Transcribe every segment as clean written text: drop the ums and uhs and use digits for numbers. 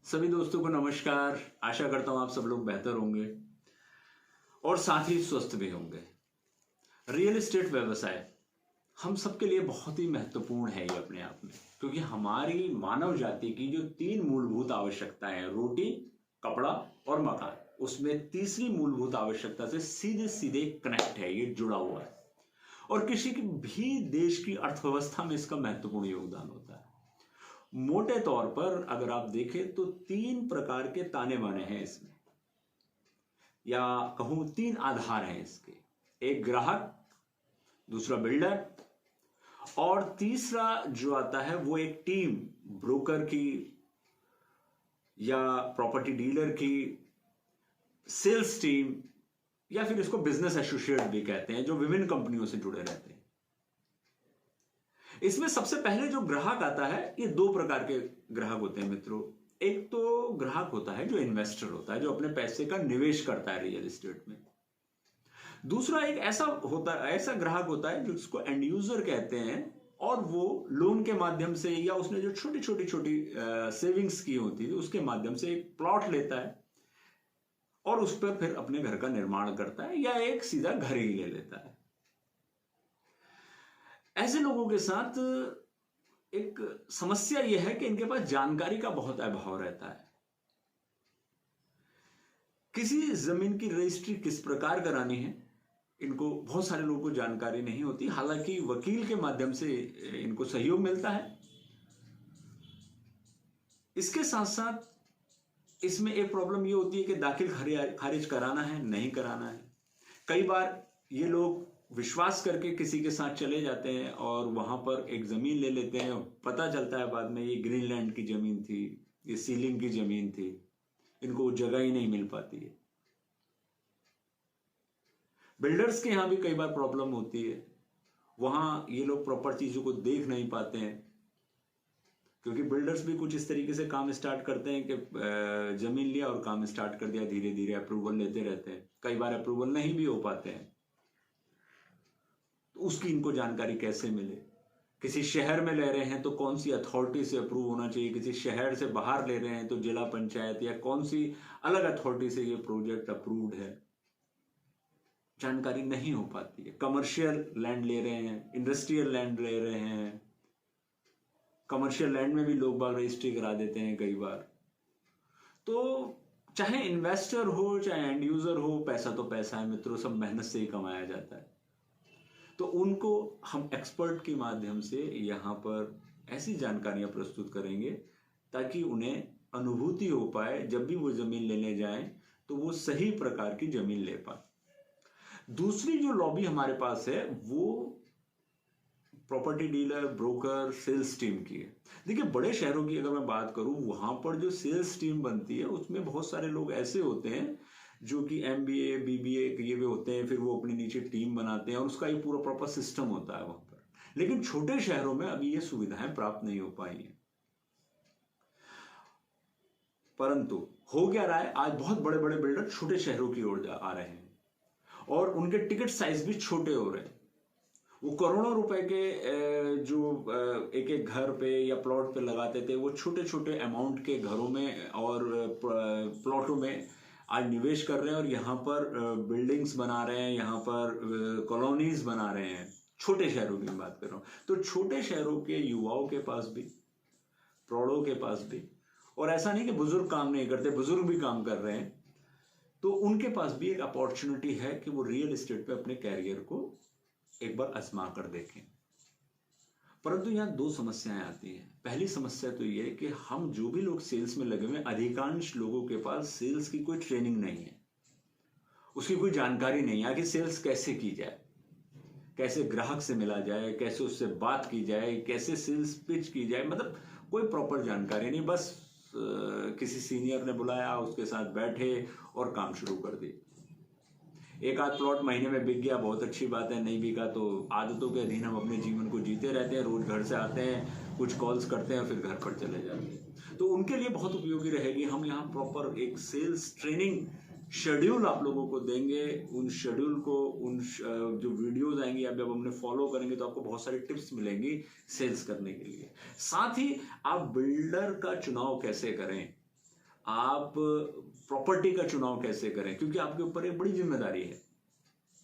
सभी दोस्तों को नमस्कार। आशा करता हूं आप सब लोग बेहतर होंगे और साथ ही स्वस्थ भी होंगे। रियल एस्टेट व्यवसाय हम सबके लिए बहुत ही महत्वपूर्ण है ये अपने आप में, क्योंकि हमारी मानव जाति की जो तीन मूलभूत आवश्यकताएं हैं, रोटी, कपड़ा और मकान, उसमें तीसरी मूलभूत आवश्यकता से सीधे सीधे कनेक्ट है, ये जुड़ा हुआ है और किसी की भी देश की अर्थव्यवस्था में इसका महत्वपूर्ण योगदान होता है। मोटे तौर पर अगर आप देखें तो तीन प्रकार के ताने बाने हैं इसमें, या कहूं तीन आधार हैं इसके। एक ग्राहक, दूसरा बिल्डर और तीसरा जो आता है वो एक टीम, ब्रोकर की या प्रॉपर्टी डीलर की, सेल्स टीम, या फिर इसको बिजनेस एसोसिएट भी कहते हैं, जो विभिन्न कंपनियों से जुड़े रहते हैं। इसमें सबसे पहले जो ग्राहक आता है, ये दो प्रकार के ग्राहक होते हैं मित्रों। एक तो ग्राहक होता है जो इन्वेस्टर होता है, जो अपने पैसे का निवेश करता है रियल एस्टेट में। दूसरा एक ऐसा ग्राहक होता है जिसको एंड यूजर कहते हैं, और वो लोन के माध्यम से या उसने जो छोटी छोटी सेविंग्स की होती है उसके माध्यम से एक प्लॉट लेता है और उस पर फिर अपने घर का निर्माण करता है, या एक सीधा घर ही ले लेता है। ऐसे लोगों के साथ एक समस्या यह है कि इनके पास जानकारी का बहुत अभाव रहता है। किसी जमीन की रजिस्ट्री किस प्रकार करानी है, इनको बहुत सारे लोगों को जानकारी नहीं होती। हालांकि वकील के माध्यम से इनको सहयोग मिलता है। इसके साथ साथ इसमें एक प्रॉब्लम ये होती है कि दाखिल खारिज कराना है, नहीं कराना है। कई बार ये लोग विश्वास करके किसी के साथ चले जाते हैं और वहां पर एक जमीन ले लेते हैं। पता चलता है बाद में ये ग्रीनलैंड की जमीन थी, ये सीलिंग की जमीन थी, इनको जगह ही नहीं मिल पाती है। बिल्डर्स के यहां भी कई बार प्रॉब्लम होती है, वहां ये लोग प्रॉपर चीजों को देख नहीं पाते हैं, क्योंकि बिल्डर्स भी कुछ इस तरीके से काम स्टार्ट करते हैं कि जमीन लिया और काम स्टार्ट कर दिया, धीरे धीरे अप्रूवल लेते रहते हैं। कई बार अप्रूवल नहीं भी हो पाते हैं, तो उसकी इनको जानकारी कैसे मिले। किसी शहर में ले रहे हैं तो कौन सी अथॉरिटी से अप्रूव होना चाहिए, किसी शहर से बाहर ले रहे हैं तो जिला पंचायत या कौन सी अलग अथॉरिटी से ये प्रोजेक्ट अप्रूव्ड है, जानकारी नहीं हो पाती है। कमर्शियल लैंड ले रहे हैं, इंडस्ट्रियल लैंड ले रहे हैं, कमर्शियल लैंड में भी लोग बाग रजिस्ट्री करा देते हैं कई बार। तो चाहे इन्वेस्टर हो चाहे एंड यूजर हो, पैसा तो पैसा है मित्रों, सब मेहनत से ही कमाया जाता है। तो उनको हम एक्सपर्ट के माध्यम से यहाँ पर ऐसी जानकारियां प्रस्तुत करेंगे ताकि उन्हें अनुभूति हो पाए, जब भी वो जमीन लेने जाएं तो वो सही प्रकार की जमीन ले पाए। दूसरी जो लॉबी हमारे पास है वो property dealer, broker, sales team की है। देखिए, बड़े शहरों की अगर मैं बात करूं, वहां पर जो सेल्स टीम बनती है उसमें बहुत सारे लोग ऐसे होते हैं जो कि MBA BBA किए हुए होते हैं, फिर वो अपनी नीचे टीम बनाते हैं और उसका एक पूरा प्रॉपर सिस्टम होता है वहां पर। लेकिन छोटे शहरों में अभी ये सुविधाएं प्राप्त नहीं हो पाई हैं। परंतु हो क्या रहा है, आज बहुत बड़े बड़े बिल्डर छोटे शहरों की ओर आ रहे हैं और उनके टिकट साइज भी छोटे हो रहे हैं। वो करोड़ों रुपए के जो एक एक घर पे या प्लॉट पे लगाते थे, वो छोटे छोटे अमाउंट के घरों में और प्लॉटों में आज निवेश कर रहे हैं और यहाँ पर बिल्डिंग्स बना रहे हैं, यहाँ पर कॉलोनीज बना रहे हैं। छोटे शहरों की बात कर रहा हूँ। तो छोटे शहरों के युवाओं के पास भी, प्रौढ़ों के पास भी, और ऐसा नहीं कि बुजुर्ग काम नहीं करते, बुजुर्ग भी काम कर रहे हैं, तो उनके पास भी एक अपॉर्चुनिटी है कि वो रियल एस्टेट पे अपने कैरियर को एक बार आजमा कर देखें। परंतु यहाँ दो समस्याएं आती हैं। पहली समस्या तो ये है कि हम जो भी लोग सेल्स में लगे हुए, अधिकांश लोगों के पास सेल्स की कोई ट्रेनिंग नहीं है, उसकी कोई जानकारी नहीं है कि सेल्स कैसे की जाए, कैसे ग्राहक से मिला जाए, कैसे उससे बात की जाए, कैसे सेल्स पिच की जाए। मतलब कोई प्रॉपर जानकारी नहीं, बस किसी सीनियर ने बुलाया, उसके साथ बैठे और काम शुरू कर दिया। एक आध प्लॉट महीने में बिक गया, बहुत अच्छी बात है, नहीं बिका तो आदतों के अधीन हम अपने जीवन को जीते रहते हैं। रोज घर से आते हैं, कुछ कॉल्स करते हैं, फिर घर पर चले जाते हैं। तो उनके लिए बहुत उपयोगी रहेगी, हम यहाँ प्रॉपर एक सेल्स ट्रेनिंग शेड्यूल आप लोगों को देंगे। उन शेड्यूल को, जो वीडियोज आएंगी आप जब हमने फॉलो करेंगे तो आपको बहुत सारी टिप्स मिलेंगी सेल्स करने के लिए। साथ ही आप बिल्डर का चुनाव कैसे करें, आप प्रॉपर्टी का चुनाव कैसे करें, क्योंकि आपके ऊपर एक बड़ी जिम्मेदारी है।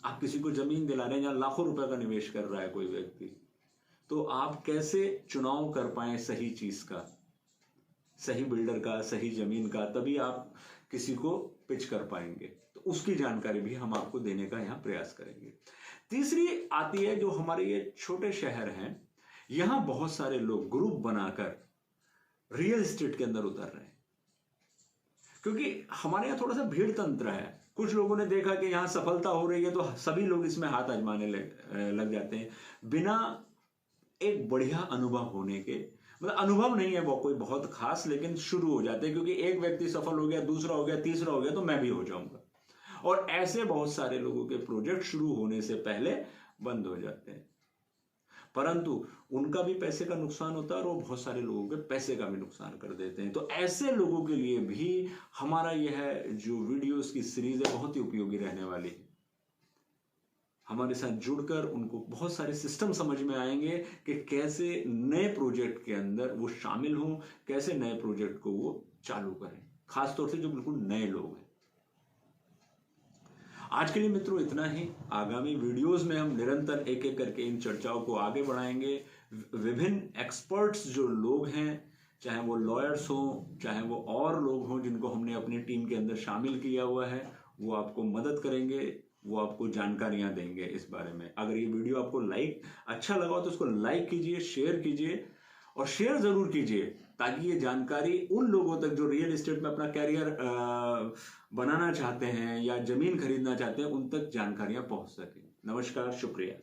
आप किसी को जमीन दिला रहे हैं जहां लाखों रुपए का निवेश कर रहा है कोई व्यक्ति, तो आप कैसे चुनाव कर पाए सही चीज का, सही बिल्डर का, सही जमीन का, तभी आप किसी को पिच कर पाएंगे। तो उसकी जानकारी भी हम आपको देने का यहाँ प्रयास करेंगे। तीसरी आती है जो हमारे ये छोटे शहर हैं, यहां बहुत सारे लोग ग्रुप बनाकर रियल एस्टेट के अंदर उतर रहे हैं, क्योंकि हमारे यहाँ थोड़ा सा भीड़ तंत्र है। कुछ लोगों ने देखा कि यहाँ सफलता हो रही है तो सभी लोग इसमें हाथ आजमाने लग जाते हैं, बिना एक बढ़िया अनुभव होने के। मतलब अनुभव नहीं है वो कोई बहुत खास, लेकिन शुरू हो जाते हैं, क्योंकि एक व्यक्ति सफल हो गया, दूसरा हो गया, तीसरा हो गया, तो मैं भी हो जाऊंगा। और ऐसे बहुत सारे लोगों के प्रोजेक्ट शुरू होने से पहले बंद हो जाते हैं, परंतु उनका भी पैसे का नुकसान होता है और वो बहुत सारे लोगों के पैसे का भी नुकसान कर देते हैं। तो ऐसे लोगों के लिए भी हमारा यह जो वीडियोस की सीरीज है बहुत ही उपयोगी रहने वाली है। हमारे साथ जुड़कर उनको बहुत सारे सिस्टम समझ में आएंगे कि कैसे नए प्रोजेक्ट के अंदर वो शामिल हों, कैसे नए प्रोजेक्ट को वो चालू करें, खासतौर से जो बिल्कुल नए लोग हैं। आज के लिए मित्रों इतना ही। आगामी वीडियोस में हम निरंतर एक एक करके इन चर्चाओं को आगे बढ़ाएंगे। विभिन्न एक्सपर्ट्स जो लोग हैं, चाहे वो लॉयर्स हों, चाहे वो और लोग हों जिनको हमने अपनी टीम के अंदर शामिल किया हुआ है, वो आपको मदद करेंगे, वो आपको जानकारियां देंगे इस बारे में। अगर ये वीडियो आपको अच्छा लगा हो तो उसको लाइक कीजिए, शेयर कीजिए, और शेयर जरूर कीजिए, ताकि ये जानकारी उन लोगों तक जो रियल एस्टेट में अपना कैरियर बनाना चाहते हैं या जमीन खरीदना चाहते हैं, उन तक जानकारियां पहुंच सके। नमस्कार, शुक्रिया।